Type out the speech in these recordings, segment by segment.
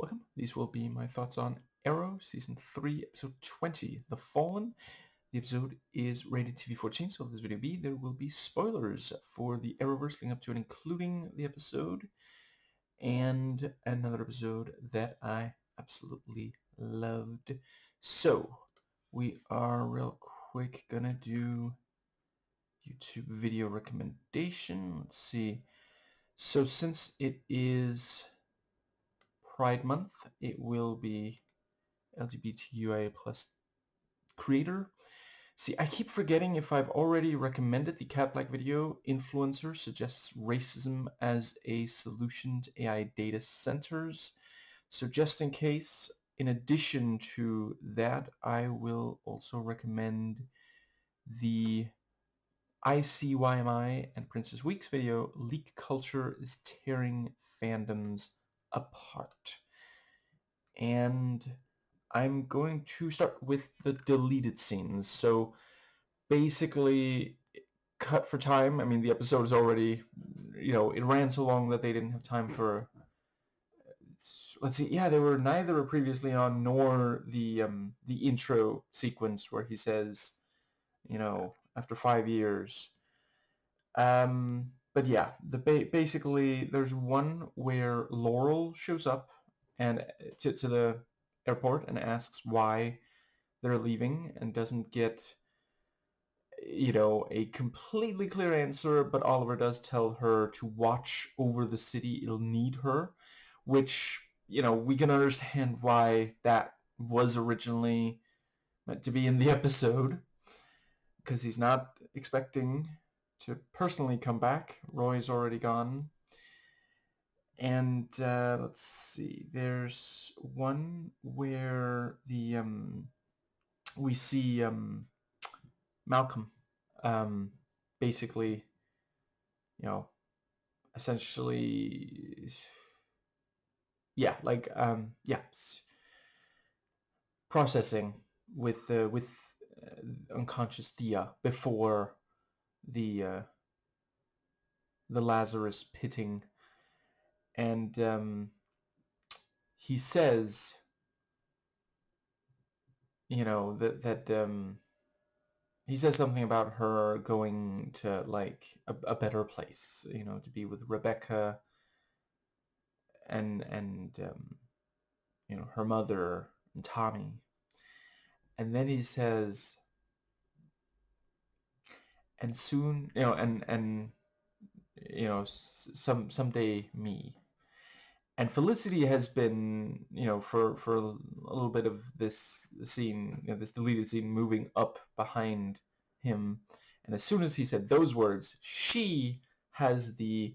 Welcome. These will be my thoughts on Arrow, Season 3, Episode 20, The Fallen. The episode is rated TV-14, so this video there will be spoilers for the Arrowverse leading up to and including the episode, and another episode that I absolutely loved. So, we are real quick gonna do YouTube video recommendation. Let's see. So since it is Pride Month, it will be LGBTQIA plus creator. See, I keep forgetting if I've already recommended the cat-like video. Influencer suggests racism as a solution to AI data centers. So just in case, in addition to that, I will also recommend the ICYMI and Princess Week's video, Leak Culture is Tearing Fandoms Apart. And I'm going to start with the deleted scenes. So basically, cut for time. I mean, the episode is already, it ran so long that they didn't have time for, let's see, yeah, they were neither previously on nor the intro sequence where he says, after 5 years. But yeah, basically there's one where Laurel shows up and to the airport and asks why they're leaving and doesn't get a completely clear answer, but Oliver does tell her to watch over the city. It'll need her, which, we can understand why that was originally meant to be in the episode, because he's not expecting to personally come back. Roy's already gone. And let's see, there's one where we see Malcolm basically, essentially, yeah, like processing with unconscious Thea before the Lazarus pitting, and he says, that he says something about her going to like a better place, to be with Rebecca and her mother and Tommy. And then he says, and soon, and someday me. And Felicity has been, for a little bit of this scene, this deleted scene, moving up behind him. And as soon as he said those words, she has the,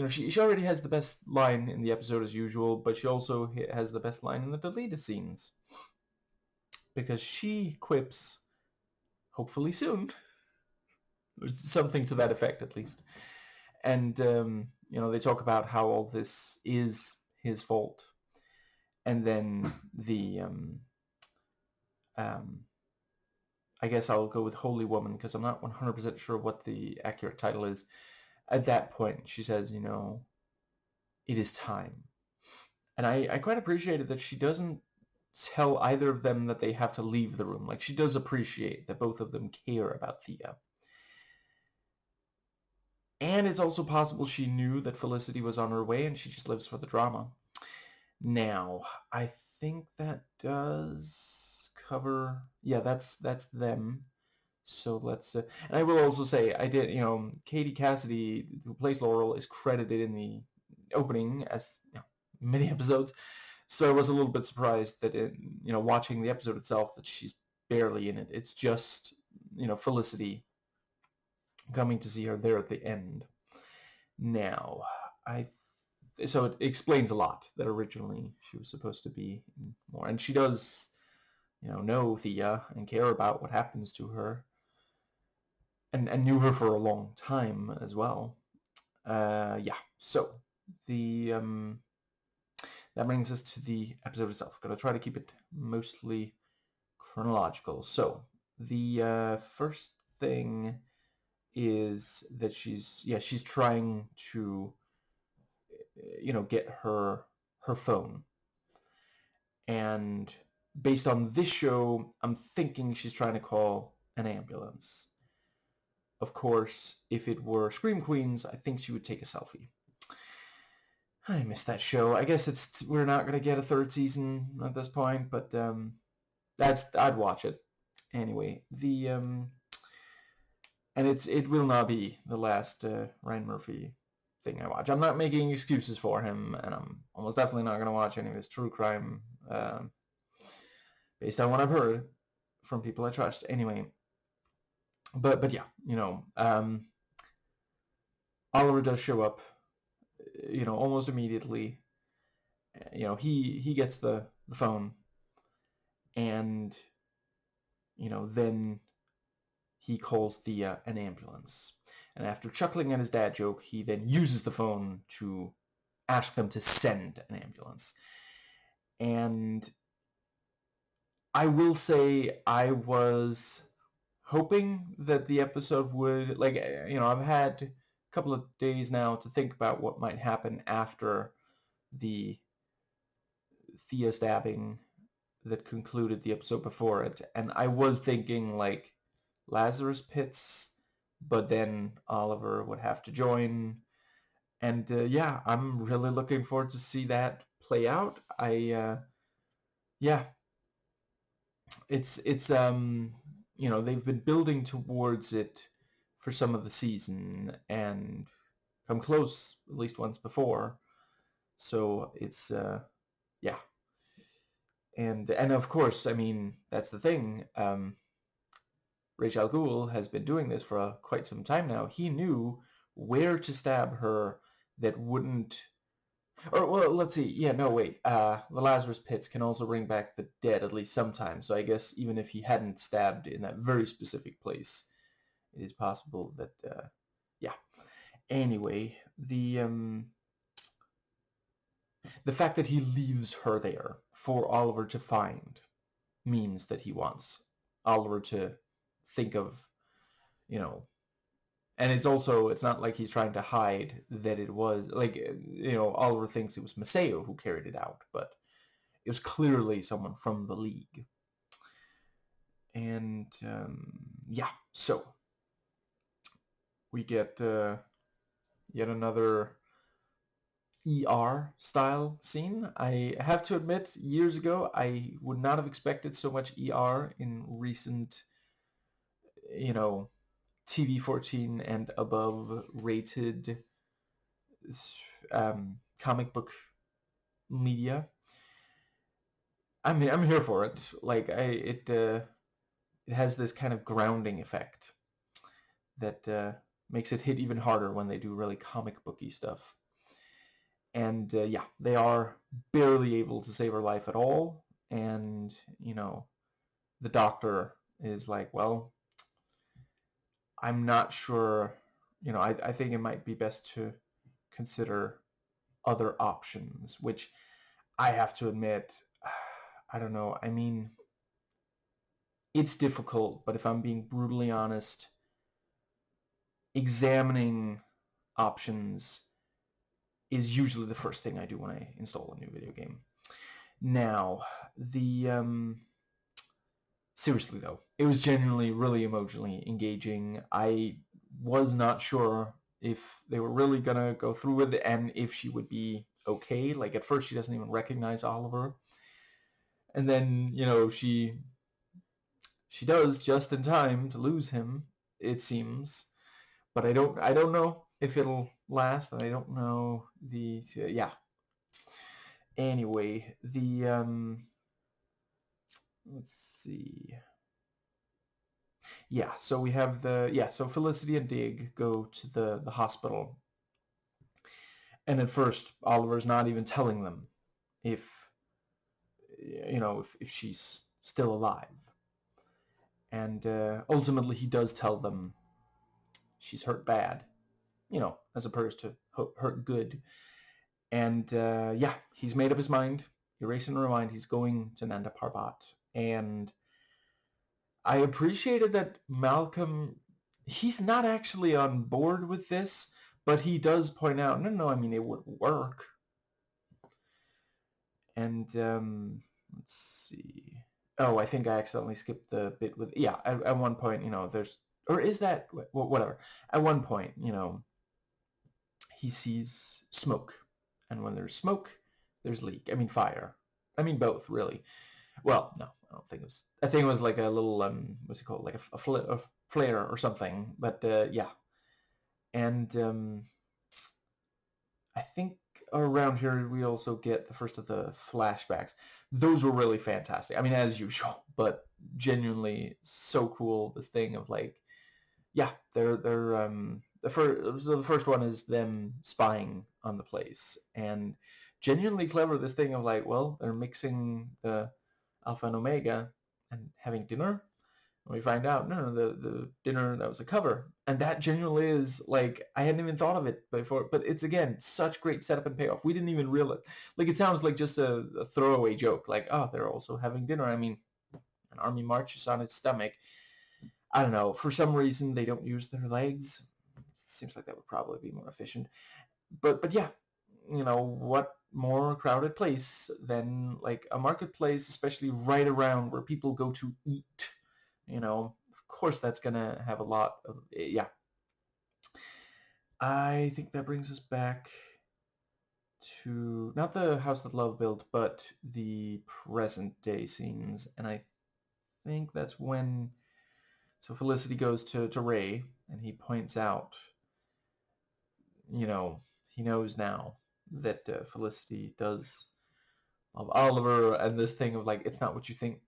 she already has the best line in the episode as usual, but she also has the best line in the deleted scenes. Because she quips, hopefully soon, something to that effect at least. And, they talk about how all this is his fault. And then the, I guess I'll go with Holy Woman because I'm not 100% sure what the accurate title is. At that point, she says, it is time. And I quite appreciated that she doesn't tell either of them that they have to leave the room. Like, she does appreciate that both of them care about Thea. And it's also possible she knew that Felicity was on her way and she just lives for the drama. Now, I think that does cover... Yeah, that's them. So let's... and I will also say, I did, Katie Cassidy, who plays Laurel, is credited in the opening as many episodes. So I was a little bit surprised that, watching the episode itself, that she's barely in it. It's just, Felicity coming to see her there at the end. Now, so it explains a lot that originally she was supposed to be more. And she does, know Thea and care about what happens to her. And knew her for a long time as well. Yeah, so the that brings us to the episode itself. Gonna try to keep it mostly chronological. So the first thing is that she's trying to get her phone, And based on this show, I'm thinking she's trying to call an ambulance. Of course, if it were Scream Queens, I think she would take a selfie. I miss that show. I guess we're not gonna get a third season at this point, but I'd watch it anyway. And it will not be the last Ryan Murphy thing I watch. I'm not making excuses for him, and I'm almost definitely not gonna watch any of his true crime based on what I've heard from people I trust. Anyway, but yeah, Oliver does show up, almost immediately. He gets the phone, and then he calls an ambulance. And after chuckling at his dad joke, he then uses the phone to ask them to send an ambulance. And I will say I was hoping that the episode would, I've had a couple of days now to think about what might happen after the Thea stabbing that concluded the episode before it. And I was thinking, Lazarus Pits, but then Oliver would have to join. And yeah, I'm really looking forward to see that play out. Yeah, it's they've been building towards it for some of the season and come close at least once before. So it's yeah. And of course, I mean, that's the thing. Ra's al Ghul has been doing this for quite some time now. He knew where to stab her that wouldn't... Or, well, let's see. Yeah, no, wait. The Lazarus Pits can also bring back the dead at least sometimes. So I guess even if he hadn't stabbed in that very specific place, it is possible that, yeah. Anyway, the fact that he leaves her there for Oliver to find means that he wants Oliver to think of, and it's not like he's trying to hide that it was, Oliver thinks it was Maceo who carried it out, but it was clearly someone from the League. And, yeah, so we get yet another ER style scene. I have to admit, years ago, I would not have expected so much ER in recent, TV-14 and above rated comic book media. I mean, I'm here for it. It has this kind of grounding effect that makes it hit even harder when they do really comic booky stuff. And yeah, they are barely able to save her life at all. And, the doctor is like, well, I'm not sure, I think it might be best to consider other options, which I have to admit, I don't know. I mean, it's difficult, but if I'm being brutally honest, examining options is usually the first thing I do when I install a new video game. Now, seriously though, it was genuinely really emotionally engaging. I was not sure if they were really gonna go through with it and if she would be okay. Like, at first she doesn't even recognize Oliver. And then, she does just in time to lose him, it seems. But I don't know if it'll last, and I don't know yeah. Anyway, let's see. Yeah, so we have so Felicity and Dig go to the hospital. And at first, Oliver's not even telling them if she's still alive. And ultimately, he does tell them she's hurt bad, as opposed to hurt good. And yeah, he's made up his mind. Erase and rewind. He's going to Nanda Parbat. And I appreciated that Malcolm, he's not actually on board with this, but he does point out, no, I mean, it would work. And Let's see. Oh, I think I accidentally skipped the bit with, yeah, at one point, there's, or is that, whatever. At one point, he sees smoke. And when there's smoke, there's leak. I mean, fire. I mean, both, really. Well, no, I don't think it was. I think it was like a little, what's it called? Like a flare or something. But, yeah. And I think around here we also get the first of the flashbacks. Those were really fantastic. I mean, as usual, but genuinely so cool. This thing of like, yeah, they're the first one is them spying on the place, and genuinely clever. This thing of like, well, they're mixing the alpha and omega and having dinner. And we find out, no, the dinner, that was a cover. And that genuinely is, like, I hadn't even thought of it before, but it's, again, such great setup and payoff. We didn't even realize, like, it sounds like just a throwaway joke, like, oh, they're also having dinner. I mean, an army marches on its stomach. I don't know, for some reason they don't use their legs. Seems like that would probably be more efficient. But yeah, what more crowded place than like a marketplace, especially right around where people go to eat. Of course that's gonna have a lot of, yeah. I think that brings us back to not the house that love built, but the present day scenes. And I think that's when, so Felicity goes to Ray and he points out, he knows now that Felicity does love Oliver, and this thing of like, it's not what you think.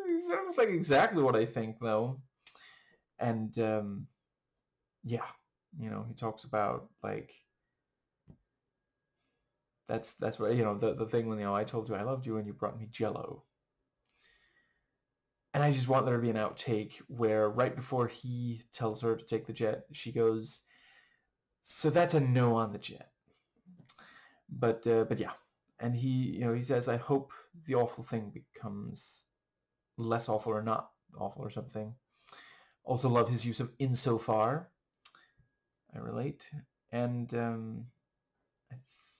It sounds like exactly what I think, though. And yeah, he talks about like, that's what, the thing when, I told you I loved you and you brought me Jello. And I just want there to be an outtake where right before he tells her to take the jet, she goes, so that's a no on the jet. But yeah. And he says, I hope the awful thing becomes less awful or not awful or something. Also love his use of insofar. I relate. And I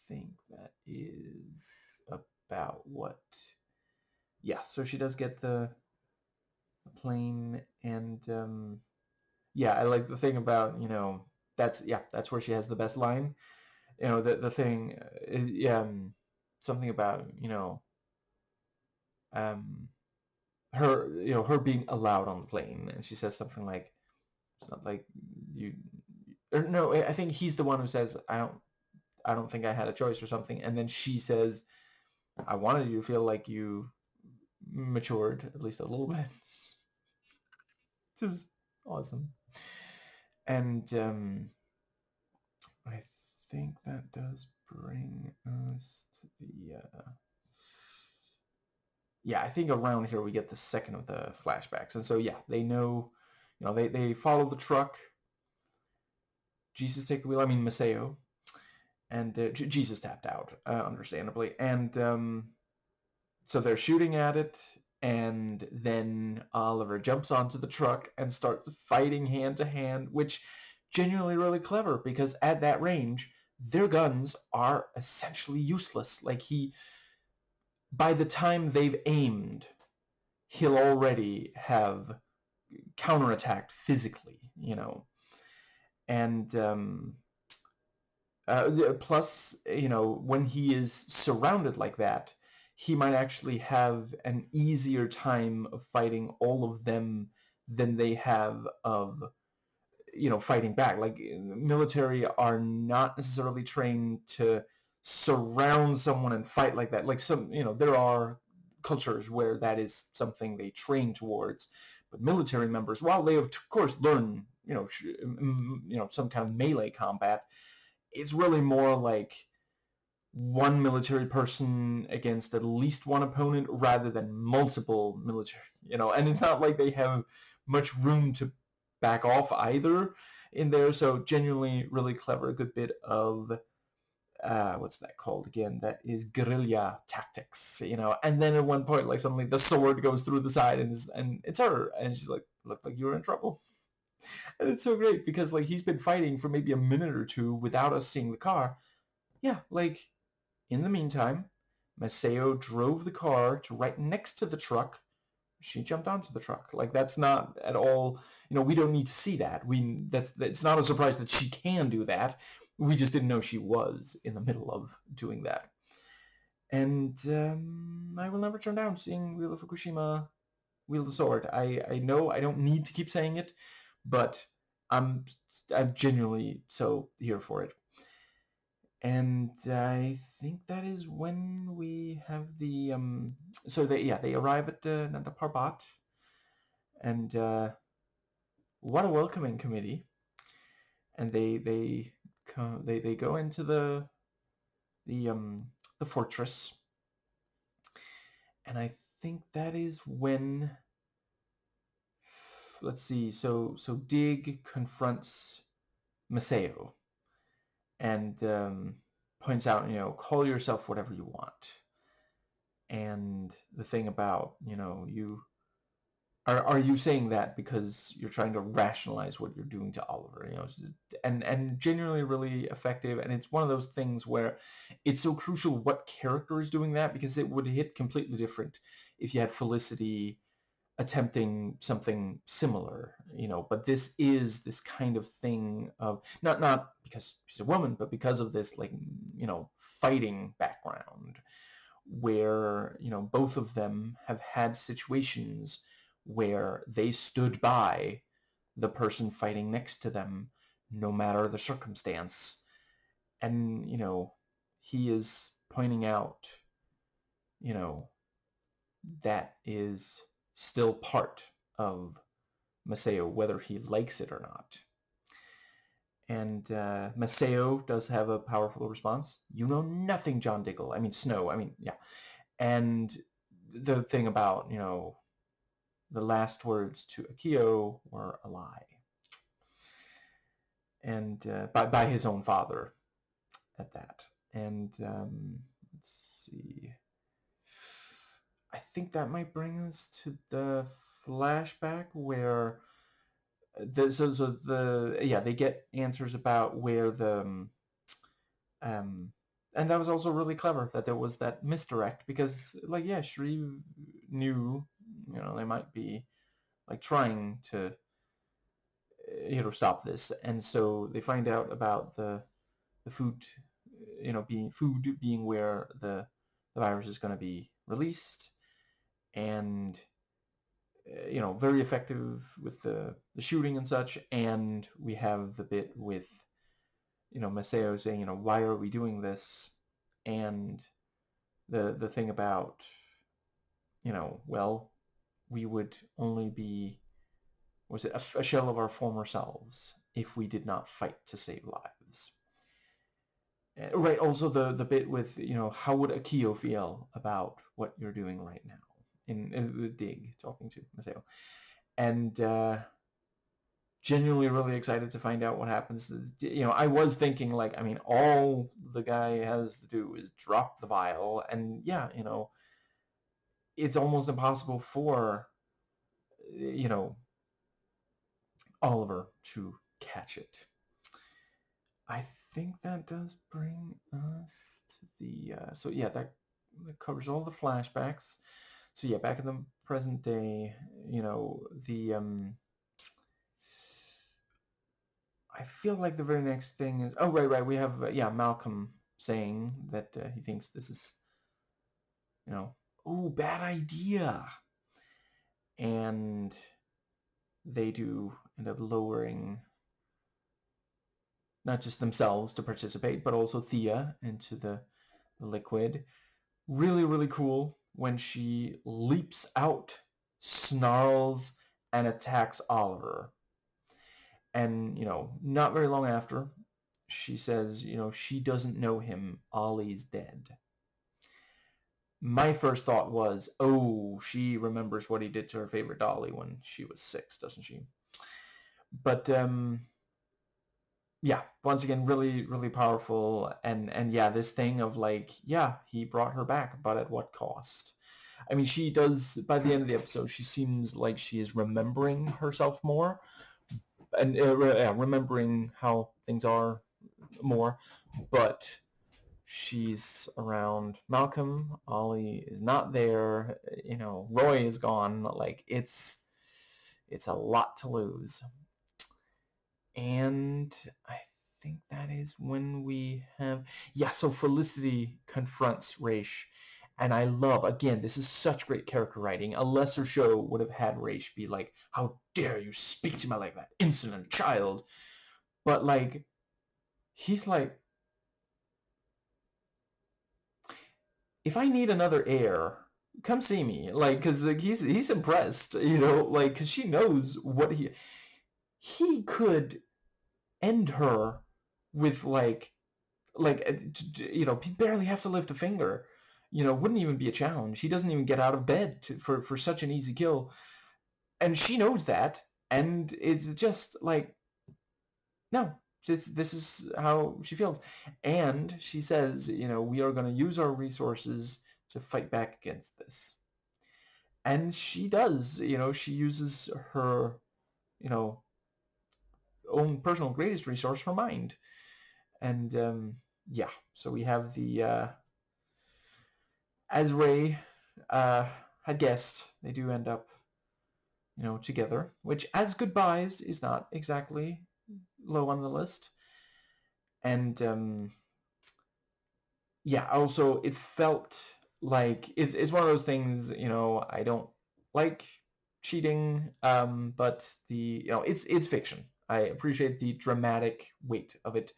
think that is about what. Yeah, so she does get the plane, and yeah, I like the thing about, that's where she has the best line. The thing, something about, um, her being allowed on the plane, and she says something like, it's not like you, or no, I think he's the one who says, I don't think I had a choice or something, and then she says, I wanted you to feel like you matured at least a little bit. Just awesome. And I think that does bring us to the yeah, I think around here we get the second of the flashbacks. And so yeah, they know, they follow the truck. Jesus take the wheel. I mean Maceo. And Jesus tapped out, understandably. And so they're shooting at it, and then Oliver jumps onto the truck and starts fighting hand to hand, which genuinely really clever, because at that range, their guns are essentially useless. Like, by the time they've aimed, he'll already have counterattacked physically, And plus, when he is surrounded like that, he might actually have an easier time of fighting all of them than they have of, fighting back. Like, military are not necessarily trained to surround someone and fight like that. Like, there are cultures where that is something they train towards. But military members, while they of course learn, some kind of melee combat, it's really more like one military person against at least one opponent rather than multiple military, and it's not like they have much room to back off either in there. So genuinely really clever, a good bit of what's that called again? That is guerrilla tactics, and then at one point, like, suddenly the sword goes through the side and it's her, and she's like, looked like you were in trouble. And it's so great because, like, he's been fighting for maybe a minute or two without us seeing the car. Yeah, like, in the meantime, Maseo drove the car to right next to the truck. She jumped onto the truck. Like, that's not at all, we don't need to see that. It's not a surprise that she can do that. We just didn't know she was in the middle of doing that. And I will never turn down seeing Wheel of Fukushima wield the sword. I know I don't need to keep saying it, but I'm genuinely so here for it. And I think that is when we have the so they arrive at Nanda Parbat, and what a welcoming committee. And they go into the fortress, and I think that is when, let's see, so Dig confronts Maseo and points out, call yourself whatever you want. And the thing about, you are you saying that because you're trying to rationalize what you're doing to Oliver, and genuinely really effective. And it's one of those things where it's so crucial what character is doing that, because it would hit completely different if you had Felicity attempting something similar, but this is this kind of thing of not because she's a woman, but because of this, like, fighting background where, both of them have had situations where they stood by the person fighting next to them no matter the circumstance. And, he is pointing out, that is still part of Maseo, whether he likes it or not. And Maseo does have a powerful response. You know nothing, John Diggle. I mean, Snow. I mean, yeah. And the thing about, the last words to Akio were a lie. And by his own father at that. And let's see. I think that might bring us to the flashback where they get answers about where the and that was also really clever that there was that misdirect, because, like, yeah, Shreve knew, they might be like trying to stop this, and so they find out about the food, being where the virus is going to be released. And very effective with the shooting and such. And we have the bit with, Maseo saying, why are we doing this? And the thing about, well, we would only be, was it a shell of our former selves if we did not fight to save lives. Right. Also the bit with, how would Akio feel about what you're doing right now? In Dig talking to Maseo. And genuinely really excited to find out what happens. I was thinking, like, I mean, all the guy has to do is drop the vial, and yeah, it's almost impossible for, Oliver to catch it. I think that does bring us to the, so yeah, that covers all the flashbacks. So yeah, back in the present day, the I feel like the very next thing is, oh, right, we have Malcolm saying that he thinks this is, oh, bad idea, and they do end up lowering not just themselves to participate, but also Thea into the liquid. Really, really cool when she leaps out, snarls, and attacks Oliver. And, not very long after, she says, she doesn't know him. Ollie's dead. My first thought was, oh, she remembers what he did to her favorite dolly when she was 6, doesn't she? But, yeah, once again, really, really powerful. And yeah, this thing of, like, yeah, he brought her back, but at what cost? I mean, she does, by the end of the episode, she seems like she is remembering herself more, and remembering how things are more, but she's around Malcolm. Ollie is not there. Roy is gone. Like it's a lot to lose. And I think that is when we have, yeah, so Felicity confronts Raish. And I love, again, this is such great character writing. A lesser show would have had Raish be like, how dare you speak to me like that, insolent child. But like, he's like, if I need another heir, come see me. Like, because like, he's impressed, like, because she knows what he could end her with barely have to lift a finger. Wouldn't even be a challenge. He doesn't even get out of bed for such an easy kill, and she knows that, and it's just like, no, this is how she feels, and she says, we are going to use our resources to fight back against this, and she does. She uses her, you know, own personal greatest resource, her mind, and yeah. So we have the as Ray had guessed, they do end up, together, which as goodbyes is not exactly low on the list. And yeah, also it felt like it's one of those things, I don't like cheating, but it's fiction. I appreciate the dramatic weight of it,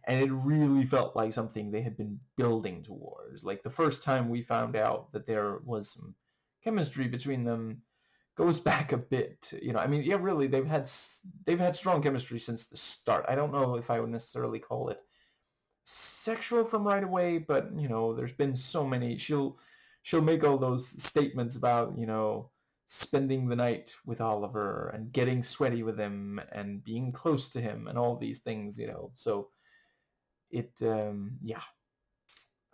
and it really felt like something they had been building towards. Like the first time we found out that there was some chemistry between them goes back a bit. I mean, yeah, really, they've had strong chemistry since the start. I don't know if I would necessarily call it sexual from right away, but there's been so many. She'll make all those statements about spending the night with Oliver and getting sweaty with him and being close to him and all these things. So it yeah,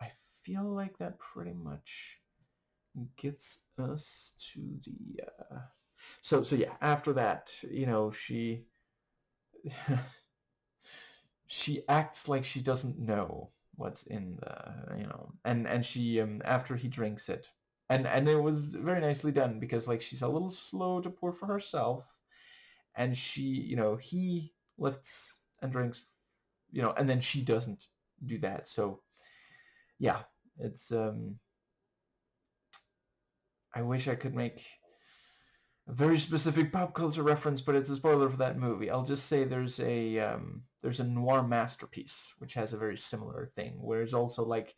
I feel like that pretty much gets us to the so yeah, after that, she she acts like she doesn't know what's in the, and she after he drinks it, and it was very nicely done, because like she's a little slow to pour for herself, and she, he lifts and drinks, and then she doesn't do that. So yeah, it's I wish I could make a very specific pop culture reference, but it's a spoiler for that movie. I'll just say there's a noir masterpiece which has a very similar thing, where it's also like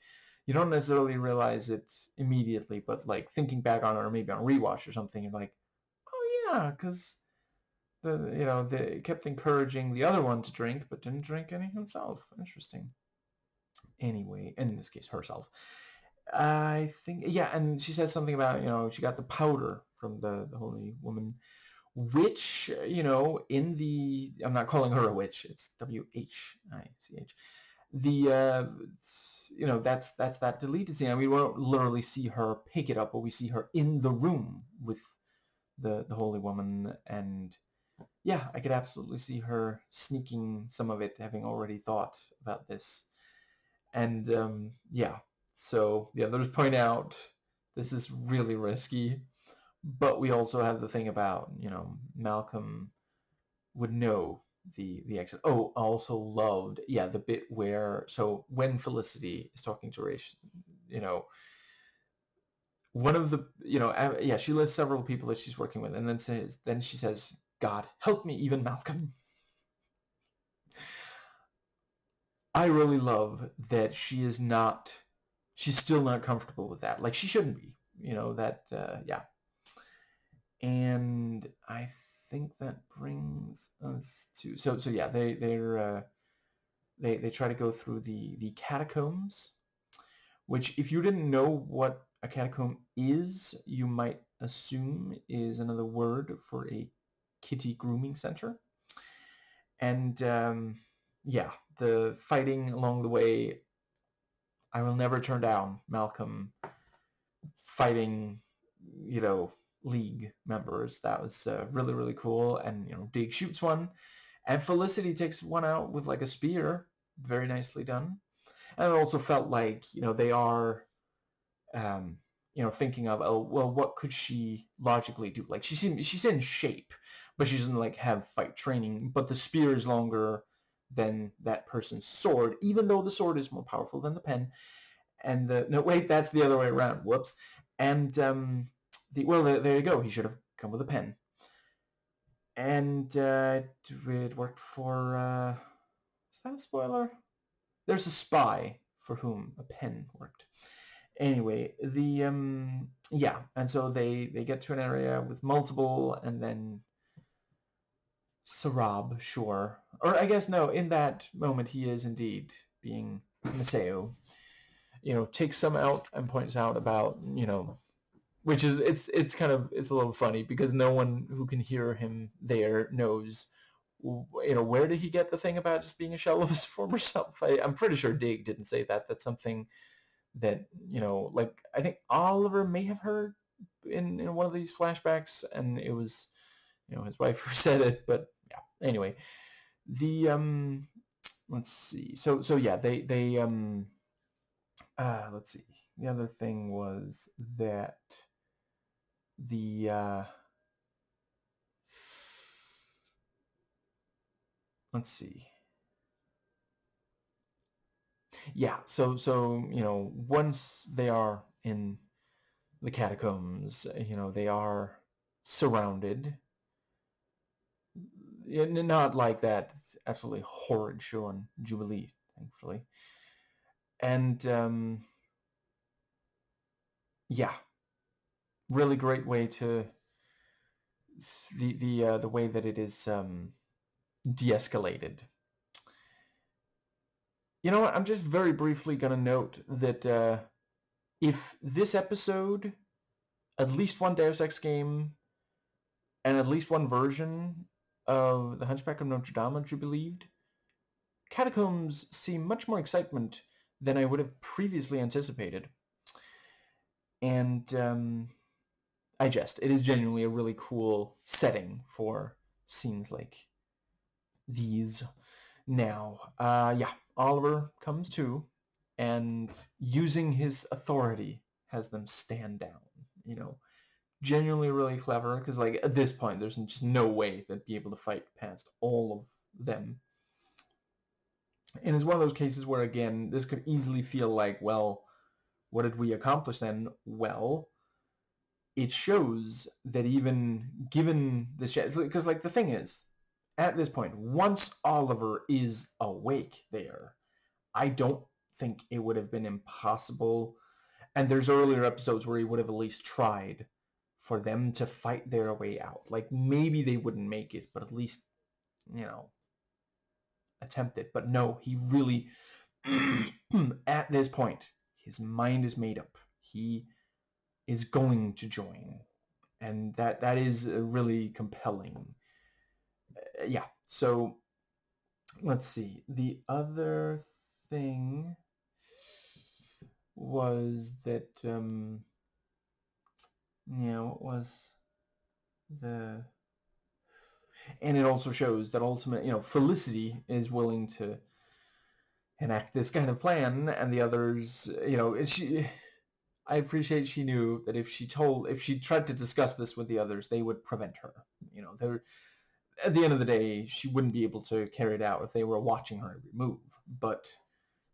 you don't necessarily realize it immediately, but like thinking back on it, or maybe on a rewatch or something, you're like, oh yeah, because they kept encouraging the other one to drink, but didn't drink any himself. Interesting. Anyway, in this case, herself. I think, yeah, and she says something about, she got the powder from the holy woman, which, in the, I'm not calling her a witch, it's W-H-I-C-H. That's that deleted scene. I mean, we won't literally see her pick it up, but we see her in the room with the holy woman, and yeah, I could absolutely see her sneaking some of it, having already thought about this. And yeah, so the others point out this is really risky, but we also have the thing about, Malcolm would know the exit. Oh, I also loved, yeah, the bit where, so when Felicity is talking to Raish, one of the, yeah, she lists several people that she's working with, and then she says, God, help me, even Malcolm. I really love that she's still not comfortable with that. Like, she shouldn't be, that, yeah. And I think that brings us to, so yeah, they try to go through the catacombs, which, if you didn't know what a catacomb is, you might assume is another word for a kitty grooming center. And yeah, the fighting along the way, I will never turn down Malcolm fighting, League members. That was really, really cool. And, Dig shoots one, and Felicity takes one out with like a spear. Very nicely done. And it also felt like, they are, thinking of, oh, well, what could she logically do? Like, she's in shape, but she doesn't, like, have fight training, but the spear is longer than that person's sword, even though the sword is more powerful than the pen. And no, wait, that's the other way around. Whoops. And there you go. He should have come with a pen. And it worked for. Is that a spoiler? There's a spy for whom a pen worked. Anyway, yeah, and so they get to an area with multiple, and then Sarab, sure, or I guess no, in that moment he is indeed being Maseo, takes some out and points out about, which is, it's a little funny because no one who can hear him there knows, where did he get the thing about just being a shell of his former self. I'm pretty sure Dig didn't say that. That's something that, like, I think Oliver may have heard in one of these flashbacks, and it was, his wife who said it. But yeah, anyway, the let's see. So yeah, they let's see. The other thing was that the let's see. Yeah, so once they are in the catacombs, they are surrounded. Not like that absolutely horrid show on Jubilee, thankfully. And yeah, really great way to the way that it is de-escalated. You know what? I'm just very briefly going to note that if this episode, at least one Deus Ex game, and at least one version of The Hunchback of Notre Dame are to be believed, Catacombs seem much more excitement than I would have previously anticipated. And it is genuinely a really cool setting for scenes like these. Now, yeah, Oliver comes to, and using his authority has them stand down. Genuinely really clever, because, like, at this point there's just no way they'd be able to fight past all of them. And it's one of those cases where, again, this could easily feel like, well, what did we accomplish then? Well, it shows that even given this, because, like, the thing is, at this point, once Oliver is awake there, I don't think it would have been impossible. And there's earlier episodes where he would have at least tried for them to fight their way out. Like, maybe they wouldn't make it, but at least, attempt it. But no, he really, at this point, his mind is made up. He is going to join. And that is really compelling. Yeah, so let's see. The other thing was that, what was the... And it also shows that ultimately, Felicity is willing to enact this kind of plan, and the others, I appreciate she knew that if she tried to discuss this with the others, they would prevent her. They're, at the end of the day, she wouldn't be able to carry it out if they were watching her every move. But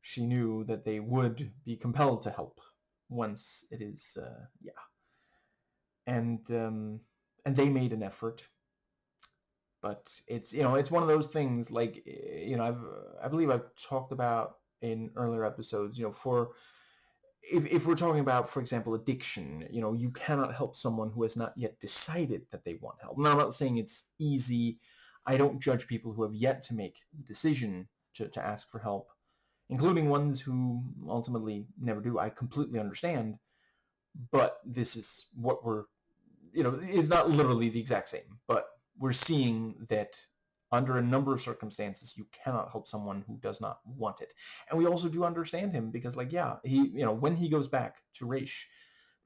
she knew that they would be compelled to help once it is, yeah. And they made an effort. But it's, it's one of those things, like, I believe I've talked about in earlier episodes, for if we're talking about, for example, addiction, you cannot help someone who has not yet decided that they want help. Now, I'm not saying it's easy. I don't judge people who have yet to make the decision to ask for help, including ones who ultimately never do. I completely understand. But this is what we're, it's not literally the exact same, but we're seeing that under a number of circumstances, you cannot help someone who does not want it. And we also do understand him because, like, yeah, he, when he goes back to Raish,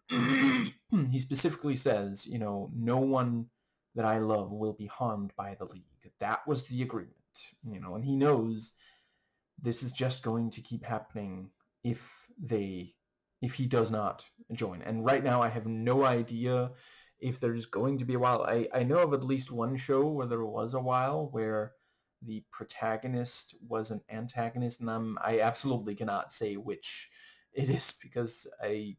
he specifically says, no one that I love will be harmed by the League. That was the agreement, and he knows this is just going to keep happening if he does not join. And right now I have no idea if there's going to be a while. I know of at least one show where there was a while where the protagonist was an antagonist, and I absolutely cannot say which it is because it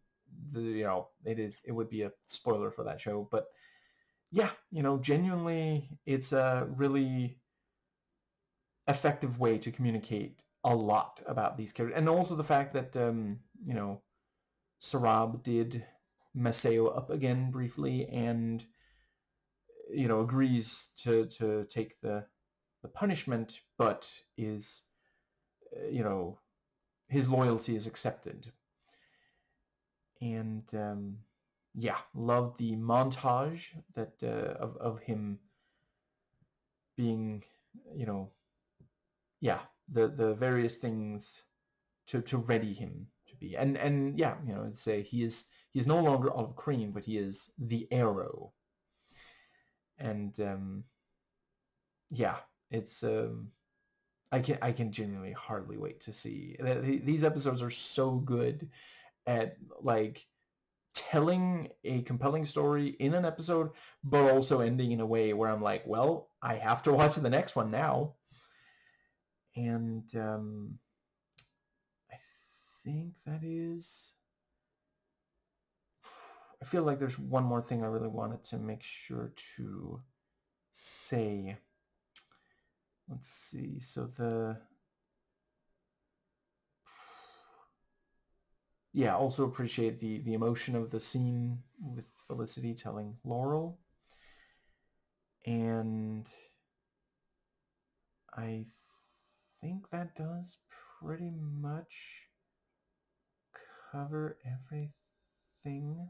would be a spoiler for that show. But yeah, genuinely, it's a really effective way to communicate a lot about these characters, and also the fact that Sarab did Maseo up again briefly, and agrees to take the punishment, but is his loyalty is accepted. And yeah, love the montage that of him being, yeah, the various things to ready him to be. And yeah, say he is no longer Olive Cream, but he is the Arrow. And yeah, it's I can genuinely hardly wait to see. These episodes are so good at like telling a compelling story in an episode, but also ending in a way where I'm like, well, I have to watch the next one now. And I think that is... I feel like there's one more thing I really wanted to make sure to say. Let's see. So yeah, also appreciate the emotion of the scene with Felicity telling Laurel. And I think that does pretty much cover everything.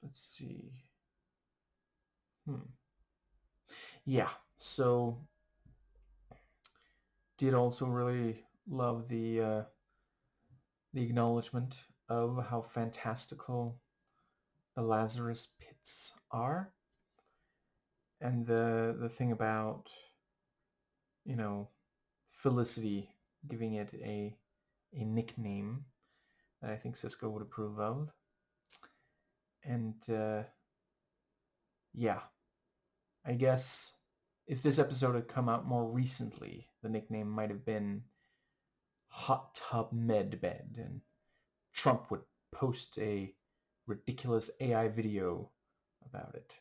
Let's see. Yeah, so did also really love the acknowledgement of how fantastical the Lazarus pits are, and the thing about Felicity giving it a nickname that I think Cisco would approve of. And yeah, I guess if this episode had come out more recently, the nickname might have been Hot Tub Med Bed, and Trump would post a ridiculous AI video about it.